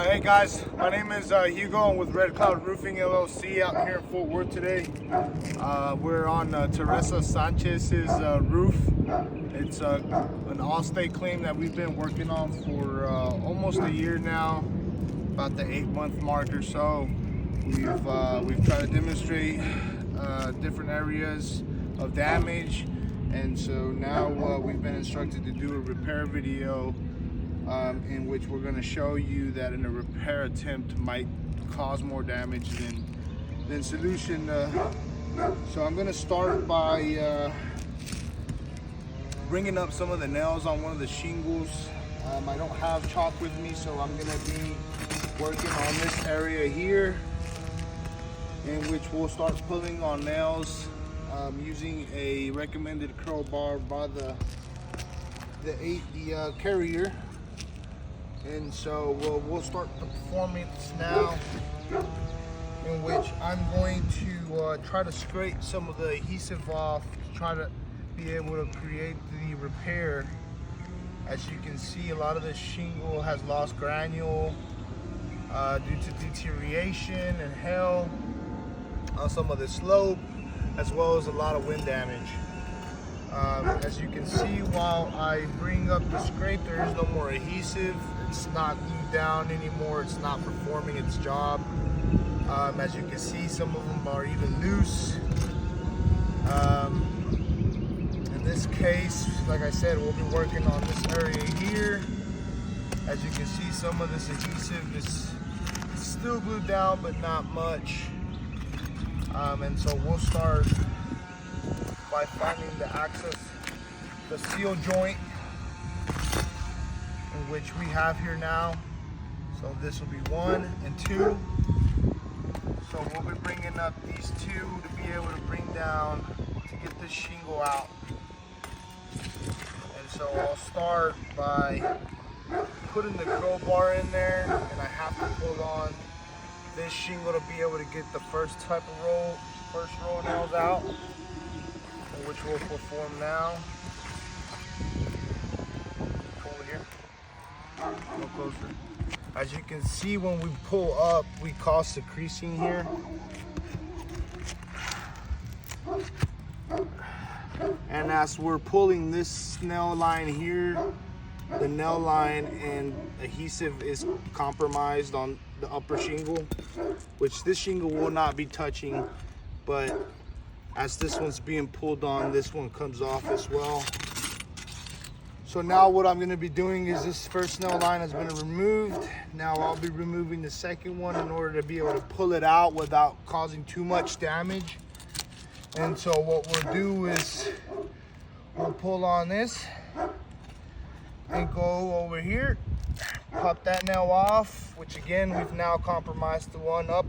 Hey guys, my name is Hugo. I'm with Red Cloud Roofing LLC out here in Fort Worth today. We're on Teresa Sanchez's roof. It's an all-state claim that we've been working on for almost a year now, about the 8-month mark or so. We've tried to demonstrate different areas of damage, and so now we've been instructed to do a repair video in which we're going to show you that a repair attempt might cause more damage than solution. So I'm going to start by bringing up some of the nails on one of the shingles. I don't have chalk with me, so I'm going to be working on this area here, in which we'll start pulling on nails using a recommended curl bar by the carrier. And so we'll start the performance now, in which I'm going to try to scrape some of the adhesive off to try to be able to create the repair. As you can see, a lot of the shingle has lost granule due to deterioration and hail on some of the slope, as well as a lot of wind damage. As you can see, while I bring up the scrape, there is no more adhesive. It's not glued down anymore. It's not performing its job. As you can see, some of them are even loose. In this case, like I said, we'll be working on this area here. As you can see, some of this adhesive is still glued down, but not much. And so we'll start by finding the seal joint, in which we have here now. So this will be 1 and 2. So we'll be bringing up these two to be able to bring down to get this shingle out. And so I'll start by putting the curl bar in there, and I have to pull on this shingle to be able to get the first row of nails out, which we'll perform now. Over here, a little closer. As you can see, when we pull up, we cause the creasing here. And as we're pulling this nail line here, the nail line and adhesive is compromised on the upper shingle, which this shingle will not be touching, but as this one's being pulled on, this one comes off as well. So now what I'm going to be doing is, this first nail line has been removed. Now I'll be removing the second one in order to be able to pull it out without causing too much damage. And so what we'll do is we'll pull on this and go over here, pop that nail off, which again, we've now compromised the one up.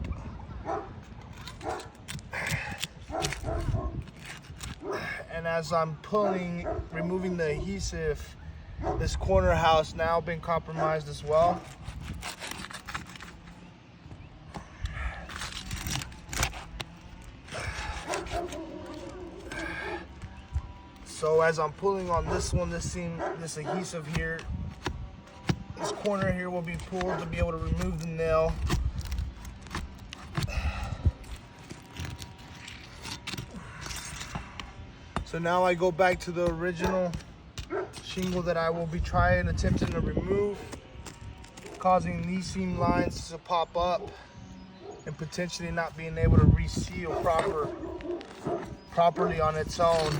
And as I'm removing the adhesive, this corner house now been compromised as well. So as I'm pulling on this one, this adhesive here, this corner here will be pulled to be able to remove the nail. So now I go back to the original shingle that I will be attempting to remove, causing these seam lines to pop up and potentially not being able to reseal properly on its own.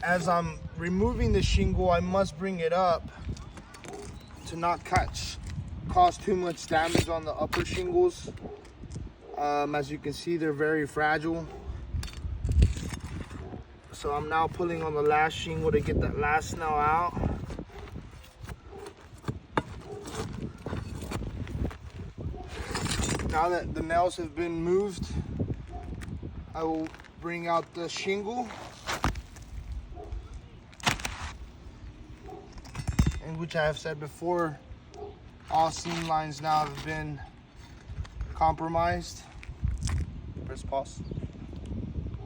As I'm removing the shingle, I must bring it up to not cause too much damage on the upper shingles. As you can see, they're very fragile. So I'm now pulling on the last shingle to get that last nail out. Now that the nails have been moved, I will bring out the shingle, in which I have said before, all seam lines now have been compromised. Press pause.